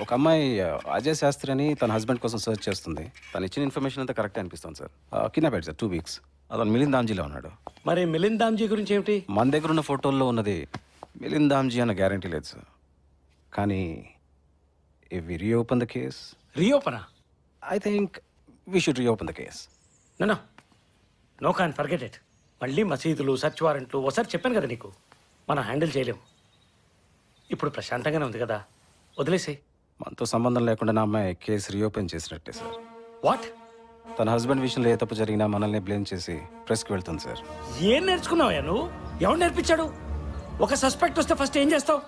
ఒక అమ్మాయి అజయ్ శాస్త్రి అని తన హస్బెండ్ కోసం సర్చ్ చేస్తుంది. తను ఇచ్చిన ఇన్ఫర్మేషన్ అంతా కరెక్టే అనిపిస్తుంది సార్. కిడ్నాప్ అయ్యాడు సార్ 2 వీక్స్. అతను మిలింద్ దామ్జీలో ఉన్నాడు. మరి మిలింద్ దామ్జీ గురించి ఏమిటి? మన దగ్గర ఉన్న ఫోటోల్లో ఉన్నది మిలింద్ దామ్జీ అన్న గ్యారంటీ లేదు సార్. కానీ if we reopen the case, రీఓపనా? I think we should reopen the case. No Khan forget it. మళ్ళీ మసీదులు, సర్చ్ వారెంట్లు ఒకసారి చెప్పాను కదా నీకు, మనం హ్యాండిల్ చేయలేము. ఇప్పుడు ప్రశాంతంగానే ఉంది కదా, వదిలేసేయ్. మనతో సంబంధం లేకుండా నా అమ్మాయి కేసు రీఓపెన్ చేసినట్టే సార్. వాట్? తన హస్బెండ్ విషయంలో ఏ తప్పు జరిగినా మనల్ని బ్లేమ్ చేసి ప్రెస్కి వెళ్తుంది సార్. ఏం నేర్చుకున్నావా నువ్వు? ఎవరు నేర్పించాడు? ఒక సస్పెక్ట్ వస్తే ఫస్ట్ ఏం చేస్తావు?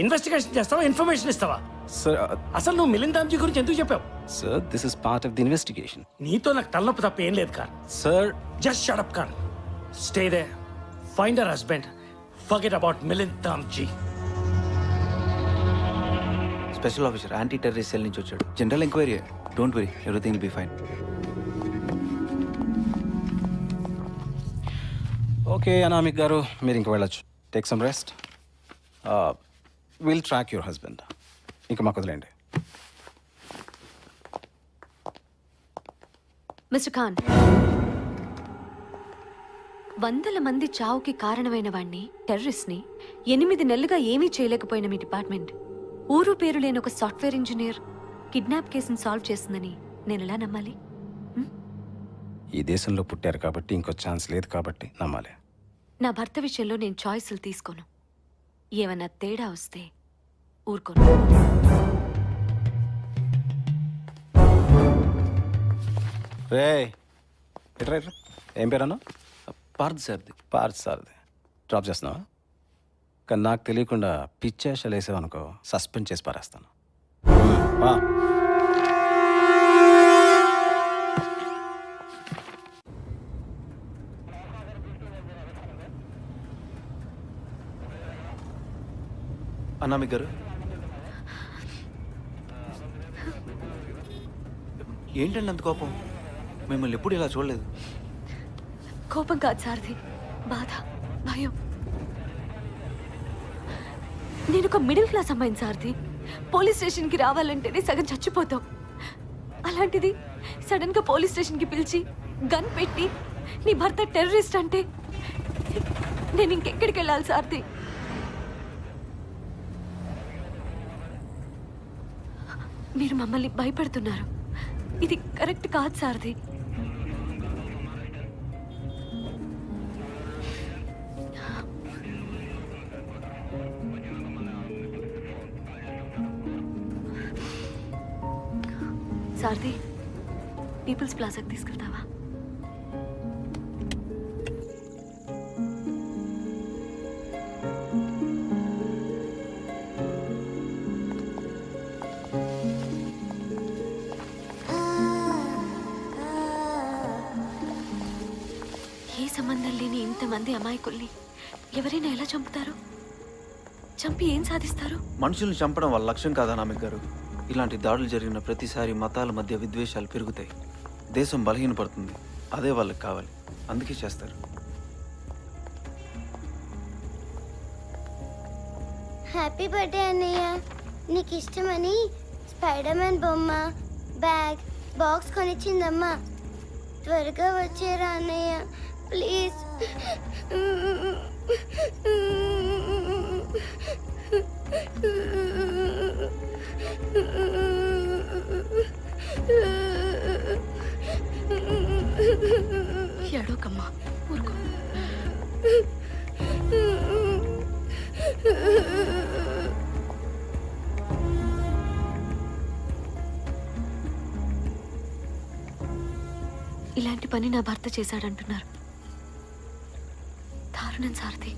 ఇన్వెస్టిగేషన్ చేస్తావా, ఇన్ఫర్మేషన్ ఇస్తావా? సార్ అసలు నువ్వు మిలింద్ దామ్జీ గురించి ఎందుకు చెప్పావు? Sir this is part of the investigation. నీతో నాకు తలనొప్పి తప్ప ఏం లేదు కార్. సార్ జస్ట్ షట్ అప్ కార్. Stay there, find her husband, forget about Milind Damji. Special officer anti terrorist cell నుంచి వచ్చాడు. General enquiry. Don't worry, everything will be fine. Okay Anamik గారు, మీరు ఇంక వెళ్ళొచ్చు. Take some rest. Will track your husband. ఇంకా మాకు వదిలేండి. మిస్టర్ ఖాన్, వందల మంది చావుకి కారణమైన వాణ్ణి, టెర్రరిస్ట్ని 8 నెలలుగా ఏమీ చేయలేకపోయిన మీ డిపార్ట్మెంట్ ఊరు పేరు లేని ఒక సాఫ్ట్వేర్ ఇంజనీర్ కిడ్నాప్ కేసును సాల్వ్ చేస్తుందని నేను ఎలా నమ్మాలి? ఈ దేశంలో పుట్టారు కాబట్టి ఇంకో ఛాన్స్ లేదు కాబట్టి నమ్మాలి. నా భర్త విషయంలో నేను చాయిస్లు తీసుకోను. ఏమన్నా తేడా వస్తే ఊరుకోను. రే ఎట్రా ఎట్రా, ఏం పేరన్నా? పార్ద్ సార్ది. పార్త్ సార్ది. డ్రాప్ చేస్తున్నావా? కానీ నాకు తెలియకుండా పిచ్చేషాలు వేసావనుకో, సస్పెండ్ చేసి పారేస్తాను. అనామిక్ గారు, ఏంటండి అంత కోపం? మిమ్మల్ని ఎప్పుడు ఇలా చూడలేదు. కోపం కాదు సార్ది, బాధ, భయం. నేను ఒక మిడిల్ క్లాస్ అమ్మాయిని సార్ది. పోలీస్ స్టేషన్కి రావాలంటేనే సగం చచ్చిపోతాం. అలాంటిది సడన్గా పోలీస్ స్టేషన్కి పిలిచి గన్ పెట్టి నీ భర్త టెర్రరిస్ట్ అంటే నేను ఇంకెక్కడికి వెళ్ళాలి సార్ది? మీరు మమ్మల్ని భయపెడుతున్నారు. ఇది కరెక్ట్ కాదు సార్ది. సారథి, పీపుల్స్ ప్లాజాకి తీసుకెళ్తావా? ఏ సంబంధం లేని ఇంతమంది అమాయకుల్ని ఎవరైనా ఎలా చంపుతారు? చంపి ఏం సాధిస్తారు? మనుషుల్ని చంపడం వాళ్ళ లక్ష్యం కాదా అనామిక్ గారు? ఇలాంటి దాడులు జరిగిన ప్రతిసారి మతాల మధ్య విద్వేషాలు పెరుగుతాయి, దేశం బలహీనపడుతుంది. అదే వాళ్ళకి కావాలి, అందుకే చేస్తారు. హ్యాపీ బర్త్డే అన్నయ్య. నీకు ఇష్టమని స్పైడర్ మ్యాన్ బొమ్మ, బ్యాగ్, బాక్స్ కొనిచ్చిందమ్మా. త్వరగా వచ్చేరా అన్నయ్య ప్లీజ్. ఏడోకమ్మా, ఊరుకో. ఇలాంటి పని నా భర్త చేశాడంటున్నారు. దారుణం సారథి.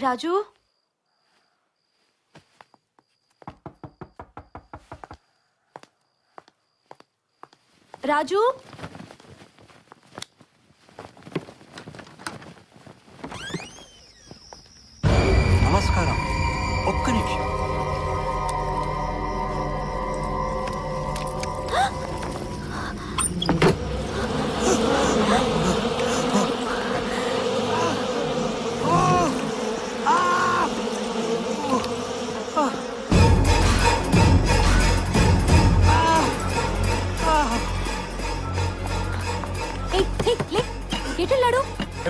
రాజు రాజు నమస్కారం. ఒక్క నిమిషం. ఎటెళ్ళాడు?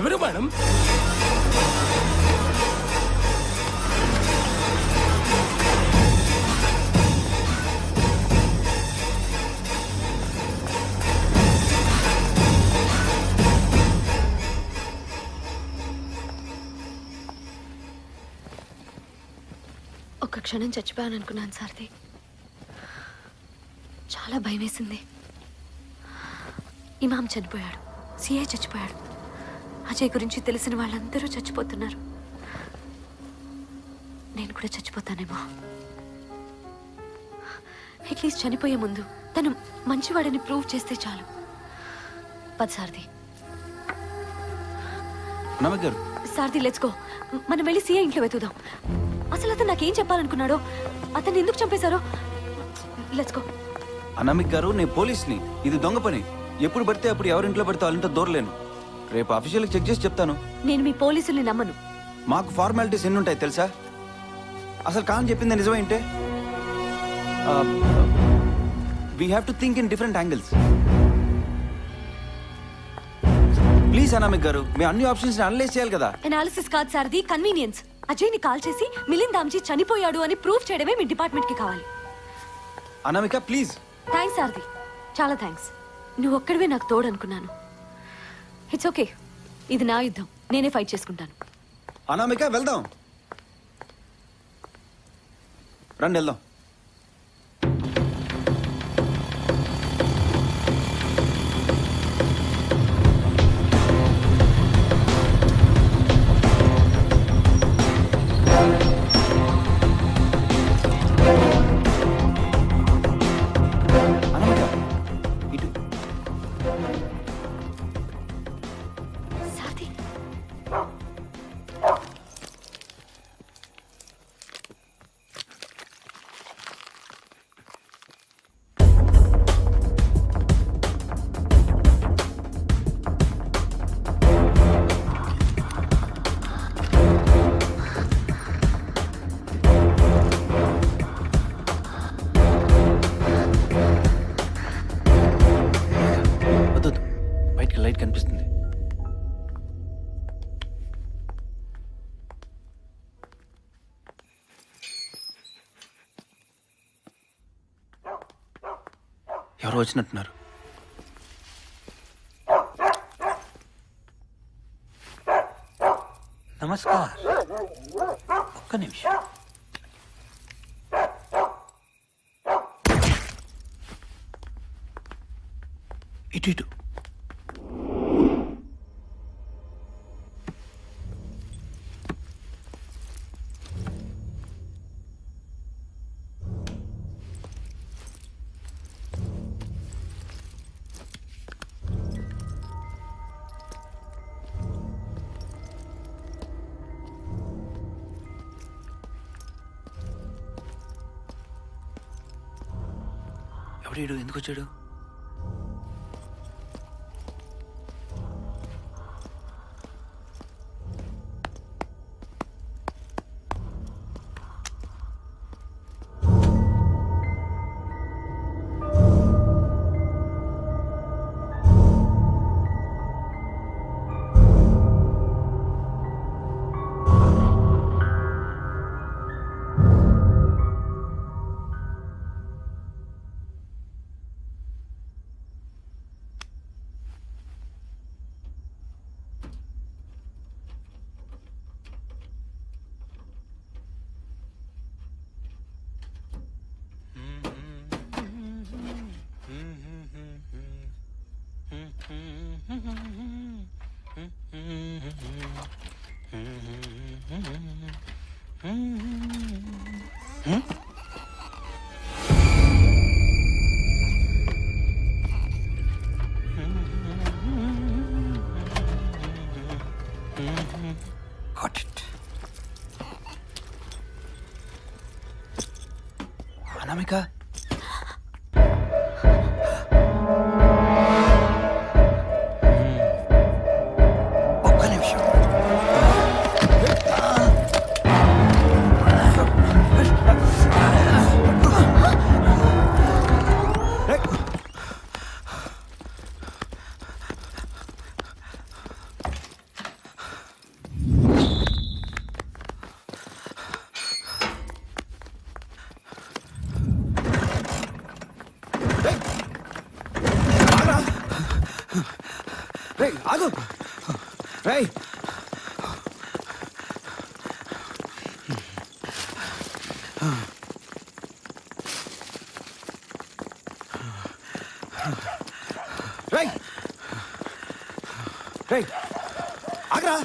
ఎవరు మేడం? ఒక్క క్షణం చచ్చిపోయాను అనుకున్నాను సారథి. చాలా భయం వేసింది. ఇమాం చనిపోయాడు, సిఐ చచ్చిపోయాడు, అజయ్ గురించి తెలిసిన వాళ్ళందరూ చచ్చిపోతున్నారు. నేను కూడా చచ్చిపోతానేమో. అట్లీస్ట్ చనిపోయే ముందు తను మంచివాడని ప్రూవ్ చేస్తే చాలు. పది సారథి. అనామిక గారు, సారథి లెట్స్ గో. మనం వెళ్ళి సిఐ ఇంట్లో వెతుకుదాం. అసలు అతను నాకేం చెప్పాలనుకున్నాడో, అతన్ని ఎందుకు చంపేశారో. Let's go. అనామిక గారు, నేను పోలీస్ని. ఇది దొంగ పని. ఎప్పుడు పడితే అప్పుడు ఎవరింట్లో పడితే వాళ్ళంతా దూరలేను. రేపు అఫీషియల్కి చెక్ చేసి చెప్తాను. నేను మీ పోలీసుల్ని నమ్మను. మాకు ఫార్మాలిటీస్ ఎన్ని ఉంటాయి తెలుసా? అసలు కాన్ చెప్పింది నిజమేంటే we have to think in different angles. Please Anamik గారు, మేము అన్ని ఆప్షన్స్ అనలైజ్ చేయాలి కదా. అనాలిసిస్ కాదు సారథి, కన్వీనియన్స్. అజయ్ ని కాల్ చేసి మిలింద్ దామ్జీ చనిపోయాడు అని ప్రూవ్ చేయడమే మీ డిపార్ట్మెంట్ కి కావాలి. అనామిక ప్లీజ్. థ్యాంక్స్ సారథి, చాలా థ్యాంక్స్. నువ్వు ఒక్కడివే నాకు తోడు అనుకున్నాను. ఇట్స్ ఓకే, ఇది నా యుద్ధం, నేనే ఫైట్ చేసుకుంటాను. అనామిక వెళ్దాం, రండి వెళ్దాం. అనామిక ఇటు. సారథి, వద్దు, బయటికి లైట్ కనిపిస్తుంది. ఎవరో వచ్చినట్టున్నారు. నమస్కారం. ఒక్క నిమిషం. ఇటు ఇటు. ఎవడు ఎందుకు వచ్చాడు? అనామిక ఒక్క నిమిషం రేయ్ ఆగు రేయ్ రేయ్ రేయ్ ఆగరా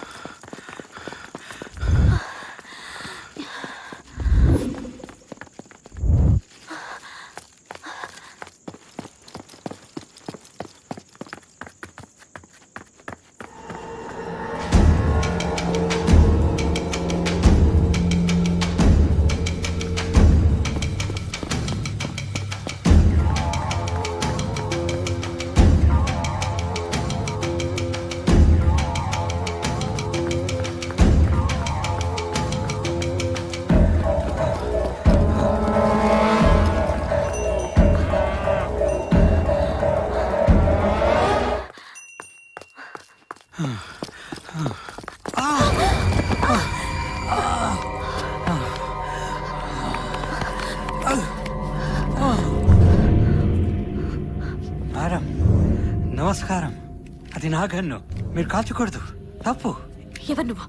మేడం నమస్కారం. అది నా గన్ను, మీరు కాల్చకూడదు, తప్పు. ఎవరు నువ్వు?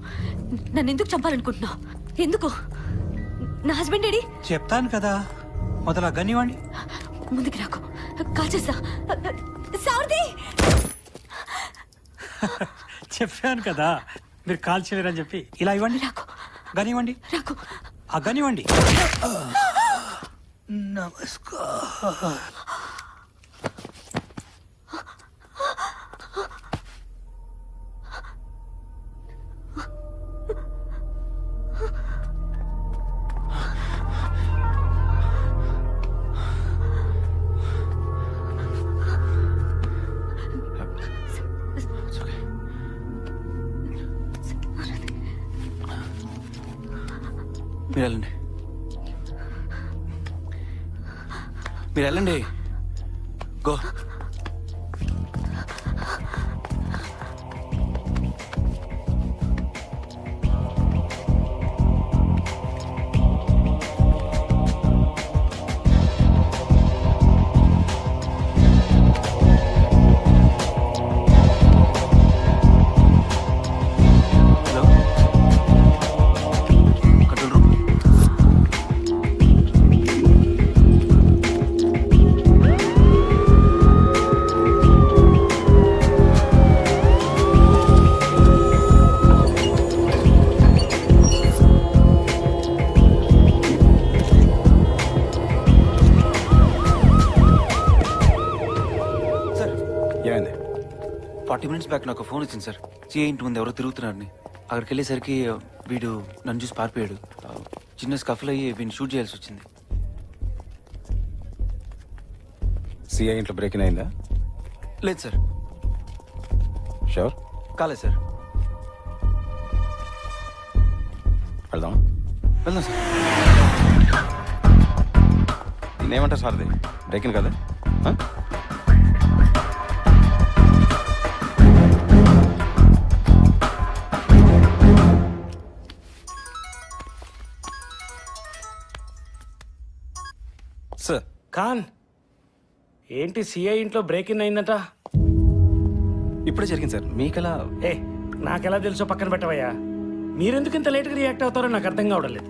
నన్ను ఎందుకు చంపాలనుకుంటున్నావు? ఎందుకు? నా హస్బెండ్ ఏడి? చెప్తాను కదా, మొదల గన్ ఇవ్వండి. ముందుకు రాకు, కాల్చేస్తా. సారథి! చెప్పాను కదా మీరు కాల్చలేరని చెప్పి. ఇలా ఇవ్వండి, రాకు, గన్ ఇవ్వండి. రాకు. ఆ గన్ ఇవ్వండి. నమస్కారం. మీరు వెళ్ళండి, మీరు వెళ్ళండి. Go. Hello, control room. Sir, ఏమైంది? 40 minutes బ్యాక్ నాకు ఫోన్ వచ్చింది సార్. సిఐ ఇంటి ముందు ఎవరో తిరుగుతున్నారని. అక్కడికి వెళ్ళేసరికి వీడు నన్ను చూసి పారిపోయాడు. చిన్న స్కఫ్లు అయ్యి వీడిని షూట్ చేయాల్సి వచ్చింది. సిఐ ఇంట్లో బ్రేకింగ్ అయిందా? లేదు సార్, షూర్? కాలేదు సార్. వెళ్దాం. వెళ్దాం సార్. నేనేమంటారు సార్ది? బ్రేకింగ్ కదా? ఆ? సార్, ఖాన్, ఏంటి సిఐ ఇంట్లో బ్రేక్ ఇన్ అయిందట? ఇప్పుడే జరిగింది సార్. మీకెలా? ఏ, నాకెలా తెలుసో పక్కన పెట్టవయ్యా. మీరెందుకు ఇంత లేట్గా రియాక్ట్ అవుతారో నాకు అర్థం కావడం లేదు.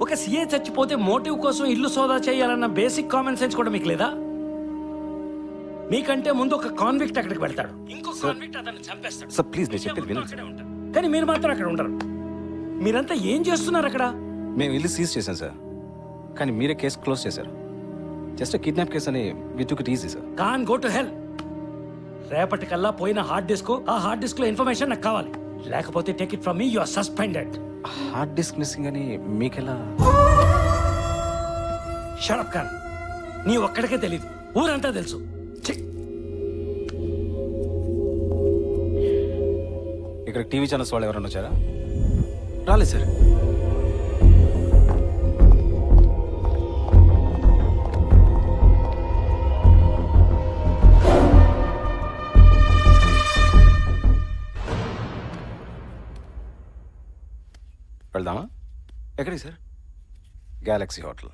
ఒక సీఏ చచ్చిపోతే మోటివ్ కోసం ఇల్లు సోదా చేయాలన్న బేసిక్ కామన్ సెన్స్ కూడా మీకు లేదా? మీకంటే ముందు ఒక కాన్విక్ట్ అక్కడికి వెళ్తాడు, ఇంకో కాన్విక్ట్ అతన్ని చంపేస్తాడు. సార్ ప్లీజ్, నేను చెప్పేది వినండి అక్కడే సార్. ఉంటారు. కానీ మీరు మాత్రం అక్కడ ఉండరు. మీరంతా ఏం చేస్తున్నారు అక్కడ? మేము ఇల్లు సీజ్ చేశాం సార్, కానీ మీరే కేసు క్లోజ్ చేశారు. జస్ట్ కిడ్నాప్ కేసు అని we took it easy sir. Khan go to hell. రేపటికల్లా పోయిన హార్డ్ డిస్క్, ఆ హార్డ్ డిస్క్ లో ఇన్ఫర్మేషన్ నాకు కావాలి. లేకపోతే take it from me, you are suspended. Hard disk missing అని మీకెలా? షరప్ ఖాన్ నీ ఒక్కడికే తెలీదు, ఊరంతా తెలుసు. ఛీ! ఇక్కడ టీవీ ఛానల్స్ వాళ్ళు ఎవరైనా వచ్చారా? రాలేదు సార్. వెళ్దామా? ఎక్కడికి సార్? Galaxy hotel.